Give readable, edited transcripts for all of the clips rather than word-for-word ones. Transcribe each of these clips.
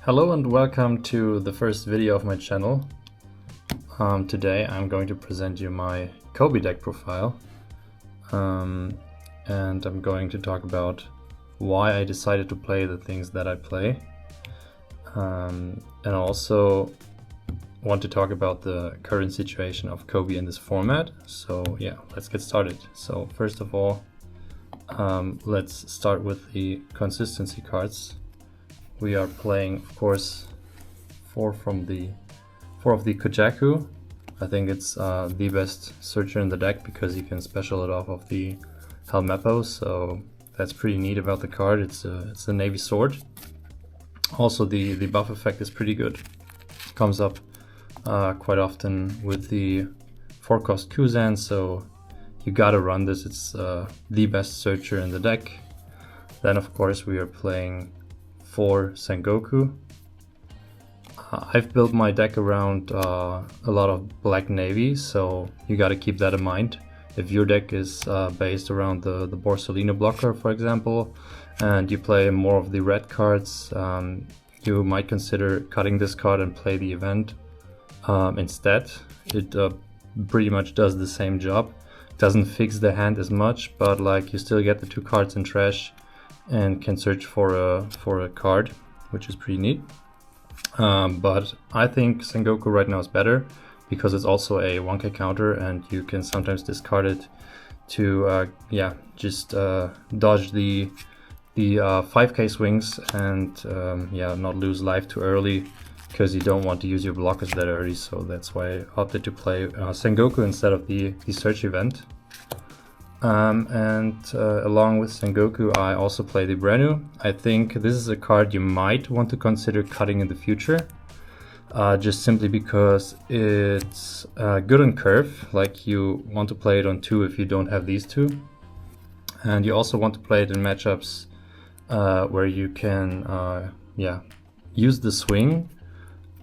Hello and welcome to the first video of my channel. Today I'm going to present you my Koby deck profile, and I'm going to talk about why I decided to play the things that I play, and also want to talk about the current situation of Koby in this format. So yeah, let's get started. So first of all, let's start with the consistency cards. We are playing, of course, four of the Kojaku. I think it's the best searcher in the deck because you can special it off of the Helmeppo, so that's pretty neat about the card. It's a navy sword. Also, the buff effect is pretty good. Comes up quite often with the 4-cost Kuzan, so you gotta run this. It's the best searcher in the deck. Then, of course, we are playing 4 Sengoku. I've built my deck around a lot of black navy, so you gotta keep that in mind. If your deck is based around the Borsellino blocker, for example, and you play more of the red cards, you might consider cutting this card and play the event instead. It pretty much does the same job. Doesn't fix the hand as much, but like you still get the 2 cards in trash and can search for a card, which is pretty neat. But I think Sengoku right now is better because it's also a 1k counter and you can sometimes discard it to just dodge the 5k swings and not lose life too early, because you don't want to use your blockers that early. So that's why I opted to play Sengoku instead of the search event. Along with Sengoku, I also play the Brenu. I think this is a card you might want to consider cutting in the future, just simply because it's good on curve. Like, you want to play it on 2 if you don't have these 2, and you also want to play it in matchups where you can use the swing,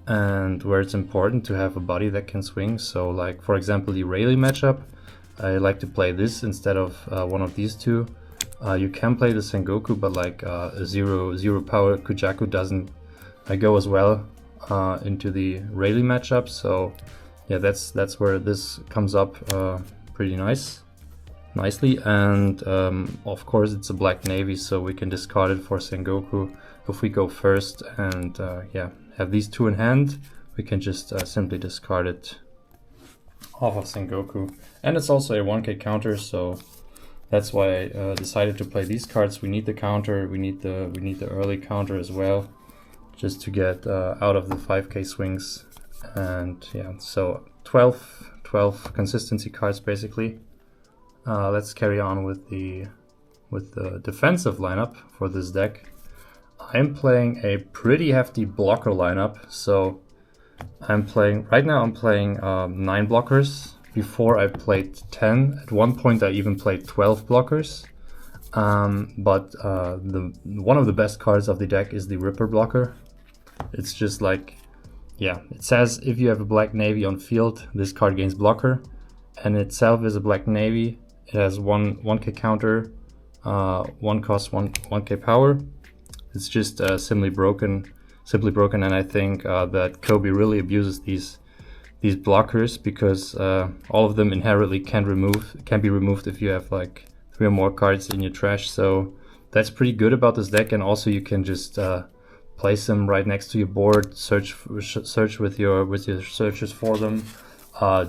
and where it's important to have a body that can swing. So, like, for example, the Rayleigh matchup, I like to play this instead of one of these 2. You can play the Sengoku, but like a 0 power Kojaku doesn't go as well into the Rayleigh matchup. So yeah, that's where this comes up pretty nicely. And of course it's a black navy, so we can discard it for Sengoku if we go first, and have these 2 in hand. We can just simply discard it off of Sengoku, and it's also a 1k counter, so that's why I decided to play these cards. We need the counter, we need the early counter as well, just to get out of the 5k swings. And yeah, so 12 consistency cards basically. Let's carry on with the defensive lineup for this deck. I'm playing a pretty hefty blocker lineup, so I'm playing 9 blockers. Before I played 10. At one point I even played 12 blockers. But one of the best cards of the deck is the Ripper blocker. It's just like, it says if you have a black navy on field, this card gains blocker, and itself is a black navy. It has 1k counter, 1 cost, 1k power. It's just simply broken, and I think that Koby really abuses these blockers, because all of them inherently can be removed if you have like 3 or more cards in your trash. So that's pretty good about this deck, and also you can just place them right next to your board, search with your searches for them,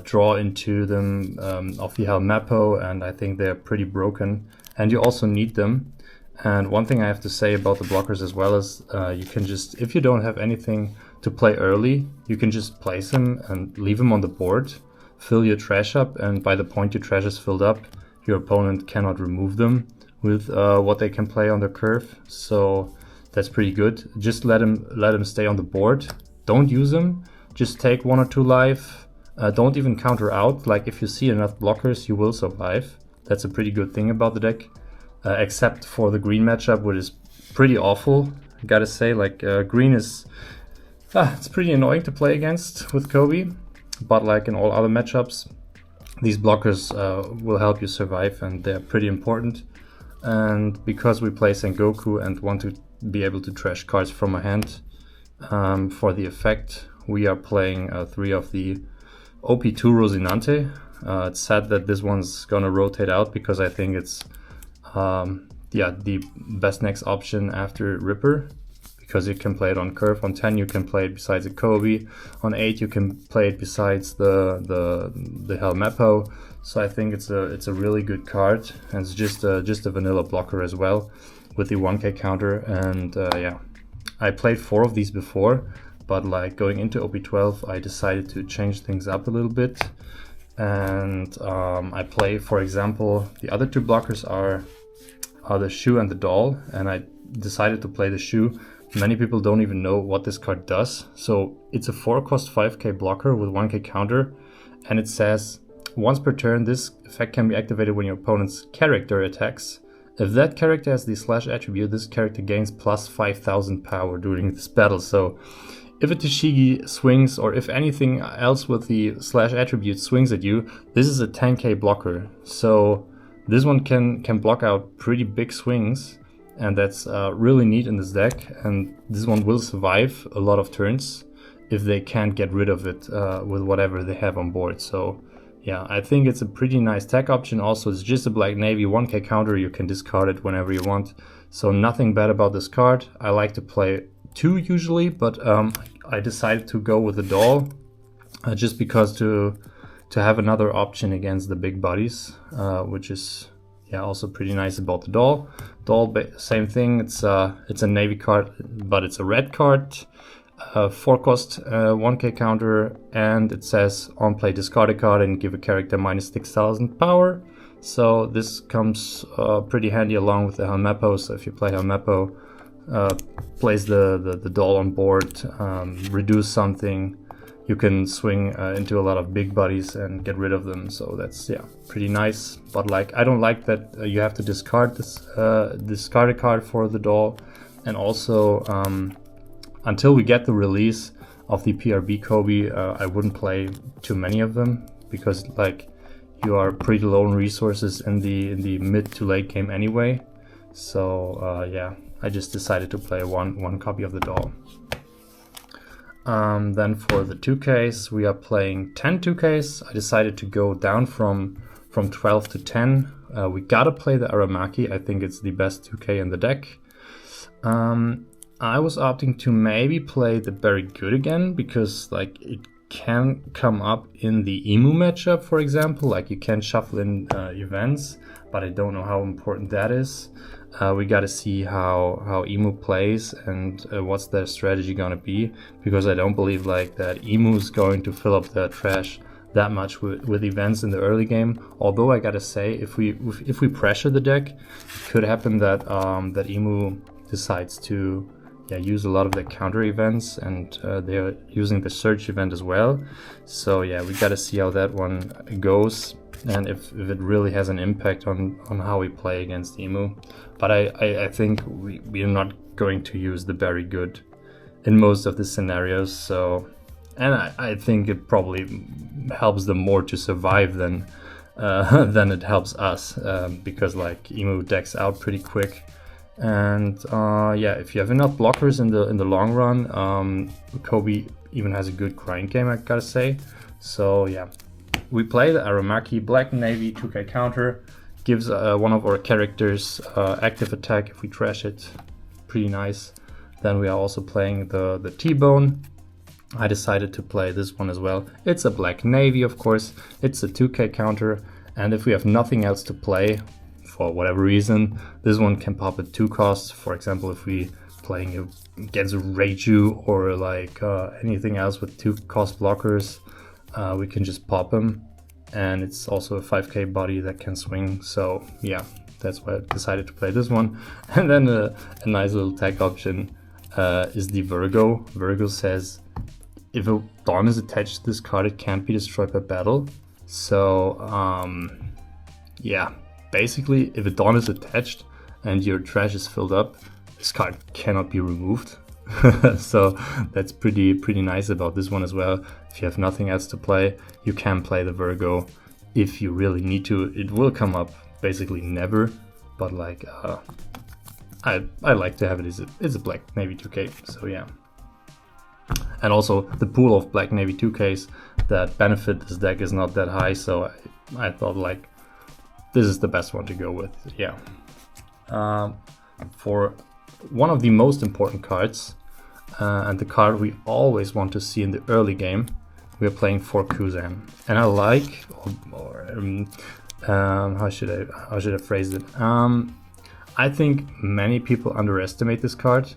draw into them off the Helmeppo, and I think they're pretty broken, and you also need them. And one thing I have to say about the blockers as well is you can just, if you don't have anything to play early, you can just place them and leave them on the board, fill your trash up, and by the point your trash is filled up, your opponent cannot remove them with what they can play on their curve. So that's pretty good. Just let them stay on the board. Don't use them. Just take 1 or 2 life. Don't even counter out. Like, if you see enough blockers, you will survive. That's a pretty good thing about the deck. Except for the green matchup, which is pretty awful, I gotta say. Like, green is it's pretty annoying to play against with Koby, but like in all other matchups, these blockers will help you survive, and they're pretty important. And because we play Sengoku and want to be able to trash cards from our hand, For the effect, we are playing 3 of the OP2 Rosinante. It's sad that this one's gonna rotate out because I think it's the best next option after Ripper, because you can play it on curve. On 10 you can play it besides a Koby. On 8 you can play it besides the Helmeppo. So I think it's a really good card, and it's just a vanilla blocker as well with the 1k counter. And yeah, I played 4 of these before, but like going into OP12 I decided to change things up a little bit, and I play, for example, the other 2 blockers are the Shoe and the Doll, and I decided to play the Shoe. Many people don't even know what this card does. So it's a 4-cost 5k blocker with 1k counter, and it says once per turn this effect can be activated when your opponent's character attacks. If that character has the slash attribute, this character gains plus 5000 power during this battle. So if a Tashigi swings, or if anything else with the slash attribute swings at you, this is a 10k blocker. So this one can block out pretty big swings, and that's really neat in this deck. And this one will survive a lot of turns if they can't get rid of it with whatever they have on board. So yeah, I think it's a pretty nice tech option. Also, it's just a black navy 1k counter. You can discard it whenever you want. So nothing bad about this card. I like to play 2 usually, but I decided to go with the Doll just because to have another option against the big bodies, which is also pretty nice about the Doll. Same thing. It's a navy card, but it's a red card. 4-cost 1k counter, and it says on play discard a card and give a character minus 6000 power. So this comes pretty handy along with the Helmeppo. So if you play Helmeppo, place the Doll on board, reduce something, you can swing into a lot of big buddies and get rid of them. So that's pretty nice. But like, I don't like that you have to discard discard a card for the Doll. And also until we get the release of the PRB Koby, I wouldn't play too many of them, because like you are pretty low on resources in the mid to late game anyway. So yeah, I just decided to play one copy of the Doll. Then for the 2Ks, we are playing 10 2Ks. I decided to go down from 12 to 10. We gotta play the Aramaki. I think it's the best 2K in the deck. I was opting to maybe play the Very Good again, because like it can come up in the Emu matchup, for example. Like you can shuffle in events, but I don't know how important that is. We got to see how Emu plays and what's their strategy gonna be, because I don't believe like that Emu's going to fill up the trash that much with events in the early game. Although I gotta say, if we pressure the deck, it could happen that that Emu decides to use a lot of the counter events, and they're using the search event as well. So yeah, we gotta see how that one goes, and if it really has an impact on how we play against Emu. But I think we are not going to use the Very Good in most of the scenarios. So, and I think it probably helps them more to survive than it helps us, because like Emu decks out pretty quick. And yeah, if you have enough blockers in the long run, Koby even has a good grind game, I gotta say. So yeah, we play the Aramaki Black Navy 2k counter, gives one of our characters active attack if we trash it. Pretty nice. Then we are also playing the T-Bone. I decided to play this one as well. It's a Black Navy, of course. It's a 2k counter, and if we have nothing else to play, for whatever reason, this one can pop at 2 costs. For example, if we playing against Reiju or like anything else with 2-cost blockers, we can just pop him, and it's also a 5k body that can swing. So yeah, that's why I decided to play this one. And then a nice little tech option is the Virgo. Virgo says if a Dawn is attached to this card, it can't be destroyed by battle. So yeah, basically, if a Dawn is attached and your trash is filled up, this card cannot be removed. So that's pretty nice about this one as well. If you have nothing else to play, you can play the Virgo if you really need to. It will come up basically never, but like I like to have it as it's a Black Navy 2K. So yeah. And also the pool of Black Navy 2Ks that benefit this deck is not that high, so I thought like this is the best one to go with. Yeah. For one of the most important cards, and the card we always want to see in the early game, we are playing for Kuzan. And I like, how should I phrase it? I think many people underestimate this card,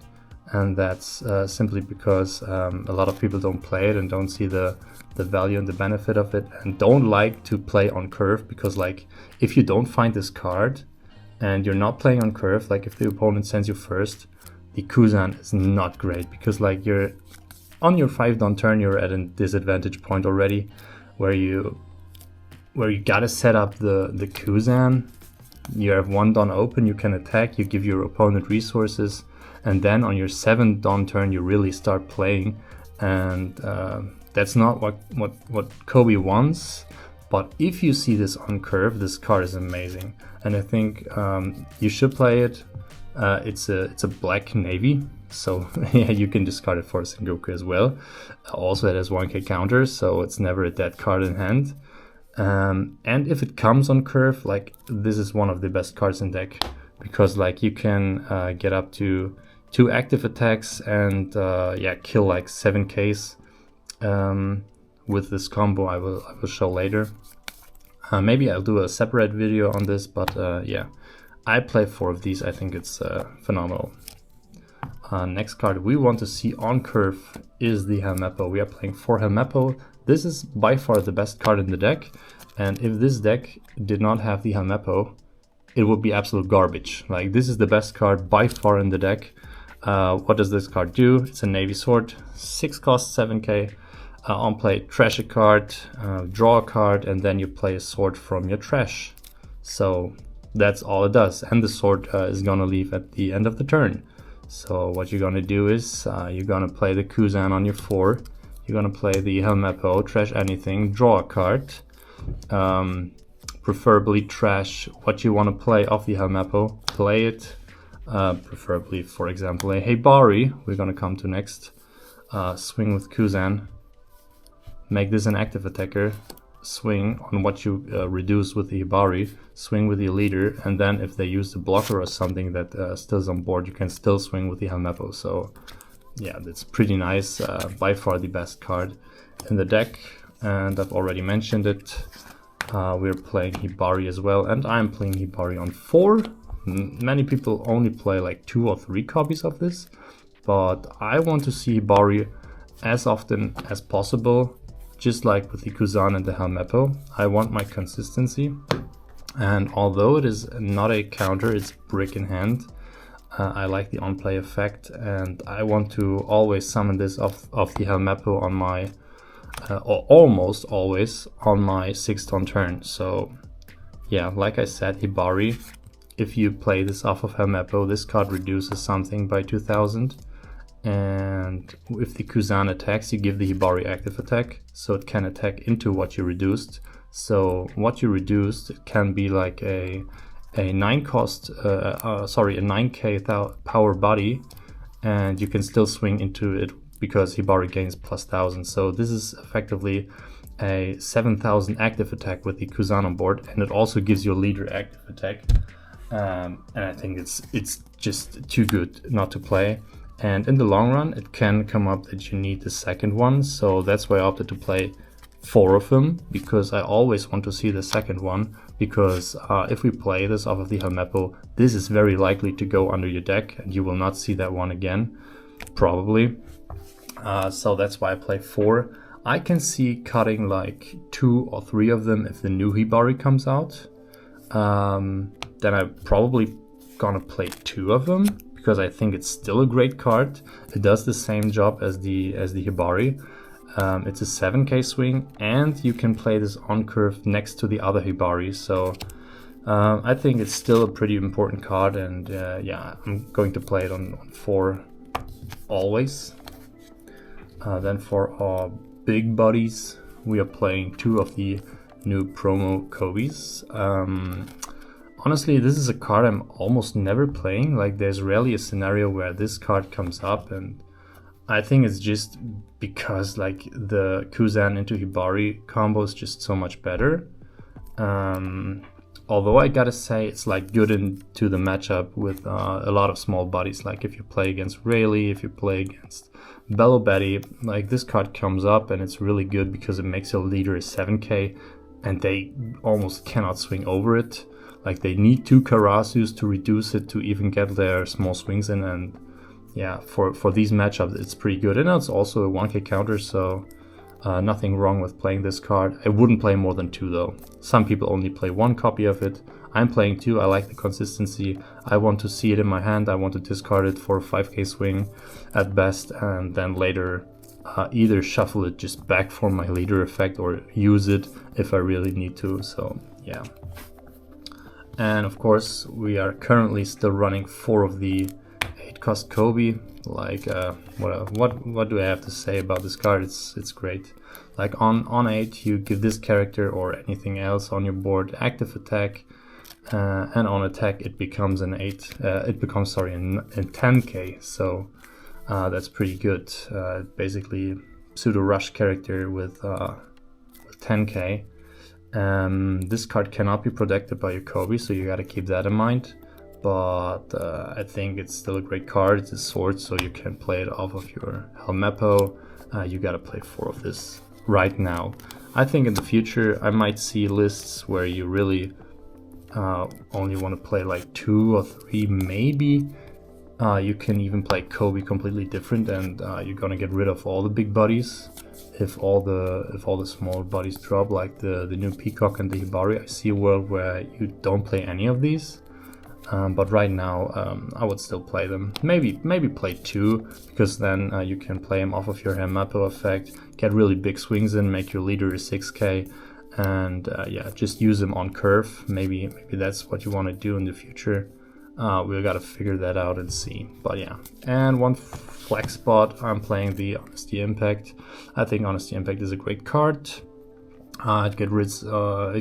and that's simply because a lot of people don't play it and don't see the value and the benefit of it, and don't like to play on curve, because like if you don't find this card and you're not playing on curve, like if the opponent sends you first, the Kuzan is not great, because like you're on your 5-Don turn, you're at a disadvantage point already, where you gotta set up the Kuzan. You have 1-Don open, you can attack, you give your opponent resources, and then on your 7th-Don turn you really start playing, and that's not what Koby wants. But if you see this on curve, this card is amazing, and I think you should play it. It's a Black Navy, so yeah, you can discard it for Sengoku as well. Also, it has 1k counter, so it's never a dead card in hand. And if it comes on curve, like this is one of the best cards in deck, because like you can get up to 2 active attacks and yeah, kill like 7Ks with this combo. I will show later. Maybe I'll do a separate video on this, but yeah, I play 4 of these. I think it's phenomenal. Next card we want to see on curve is the Helmeppo. We are playing 4 Helmeppo. This is by far the best card in the deck, and if this deck did not have the Helmeppo, it would be absolute garbage. Like, this is the best card by far in the deck. What does this card do? It's a Navy Sword, 6 cost, 7k. On play, trash a card, draw a card, and then you play a sword from your trash. So that's all it does, and the sword is gonna leave at the end of the turn. So what you're gonna do is you're gonna play the Kuzan on your 4. You're gonna play the Helmeppo, trash anything, draw a card, preferably trash what you want to play off the Helmeppo, play it, preferably, for example, a Hibari, we're gonna come to next, swing with Kuzan, make this an active attacker, swing on what you reduce with the Hibari, swing with the leader, and then if they use the blocker or something that still is on board, you can still swing with the Helmeppo. So yeah, that's pretty nice. By far the best card in the deck, and I've already mentioned it. We're playing Hibari as well, and I'm playing Hibari on 4. Many people only play like 2 or 3 copies of this, but I want to see Hibari as often as possible, just like with the Kuzan and the Helmeppo. I want my consistency, and although it is not a counter, it's brick in hand. I like the on-play effect, and I want to always summon this off the Helmeppo on my, or almost always on my 6th turn. So yeah, like I said, Hibari, if you play this off of Helmeppo, this card reduces something by 2000. And if the Kuzan attacks, you give the Hibari active attack, so it can attack into what you reduced. So what you reduced can be like a 9 cost, a 9k power body, and you can still swing into it because Hibari gains plus 1000. So this is effectively a 7000 active attack with the Kuzan on board, and it also gives your leader active attack. And I think it's just too good not to play. And in the long run, it can come up that you need the second one, so that's why I opted to play 4 of them, because I always want to see the second one, because if we play this off of the Helmeppo, this is very likely to go under your deck, and you will not see that one again, probably. So that's why I play 4. I can see cutting like 2 or 3 of them if the new Hibari comes out. Then I'm probably gonna play 2 of them, because I think it's still a great card. It does the same job as the Hibari. It's a 7k swing, and you can play this on curve next to the other Hibari. So I think it's still a pretty important card, and yeah, I'm going to play it on 4 always. Then for our big buddies, we are playing 2 of the new promo Kobys. Honestly, this is a card I'm almost never playing. Like, there's rarely a scenario where this card comes up, and I think it's just because like the Kuzan into Hibari combo is just so much better. Although I gotta say it's like good into the matchup with a lot of small bodies. Like if you play against Rayleigh, if you play against Bello Betty, like this card comes up and it's really good because it makes your leader a 7k and they almost cannot swing over it. Like they need 2 Karasus to reduce it to even get their small swings in, and yeah, for these matchups it's pretty good. And it's also a 1k counter, so nothing wrong with playing this card. I wouldn't play more than 2 though. Some people only play 1 copy of it. I'm playing 2, I like the consistency. I want to see it in my hand, I want to discard it for a 5k swing at best, and then later either shuffle it just back for my leader effect or use it if I really need to, so yeah. And of course we are currently still running 4 of the 8 cost Koby. Like what do I have to say about this card? It's great. Like on 8 you give this character or anything else on your board active attack, and on attack it becomes an 8 it becomes, sorry, a 10k, so that's pretty good. Basically pseudo rush character with 10k. This card cannot be protected by your Koby, so you gotta keep that in mind. But I think it's still a great card. It's a sword, so you can play it off of your Helmeppo. You gotta play 4 of this right now. I think in the future I might see lists where you really only want to play like 2 or 3 maybe. You can even play Koby completely different, and you're gonna get rid of all the big bodies. If all the small bodies drop, like the new Peacock and the Hibari, I see a world where you don't play any of these. But right now I would still play them. Maybe play 2, because then you can play them off of your Helmeppo effect, get really big swings in, make your leader a 6k, and yeah, just use them on curve. Maybe that's what you want to do in the future. We gotta figure that out and see. But yeah, and one flex spot, I'm playing the Honesty Impact. I think Honesty Impact is a great card. It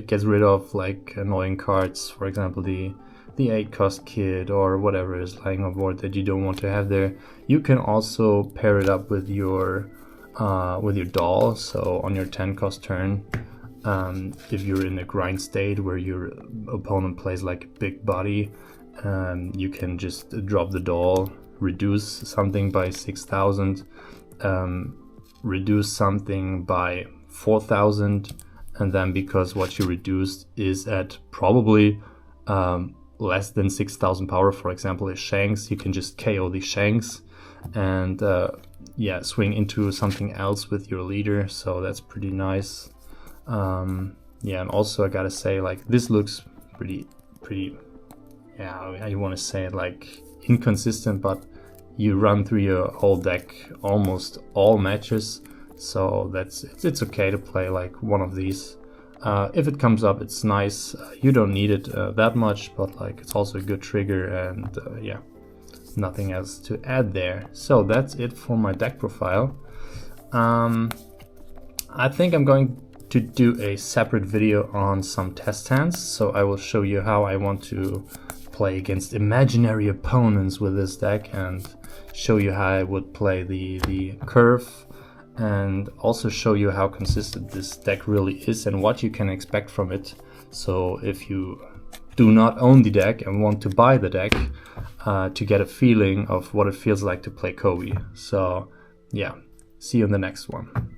gets rid of like annoying cards, for example the 8 cost kid or whatever is lying on board that you don't want to have there. You can also pair it up with your doll, so on your 10 cost turn, if you're in a grind state where your opponent plays like a big body, you can just drop the doll, reduce something by 6,000, reduce something by 4,000, and then because what you reduced is at probably less than 6,000 power, for example a Shanks, you can just KO the Shanks and yeah, swing into something else with your leader, so that's pretty nice. Yeah, and also I gotta say, like, this looks pretty yeah, I want to say it, like, inconsistent, but you run through your whole deck almost all matches, so it's okay to play like one of these. If it comes up, it's nice. You don't need it that much, but like it's also a good trigger, and yeah, nothing else to add there. So that's it for my deck profile. I think I'm going to do a separate video on some test hands, so I will show you how I want to play against imaginary opponents with this deck, and show you how I would play the curve, and also show you how consistent this deck really is and what you can expect from it. So if you do not own the deck and want to buy the deck, to get a feeling of what it feels like to play Koby. So yeah, see you in the next one.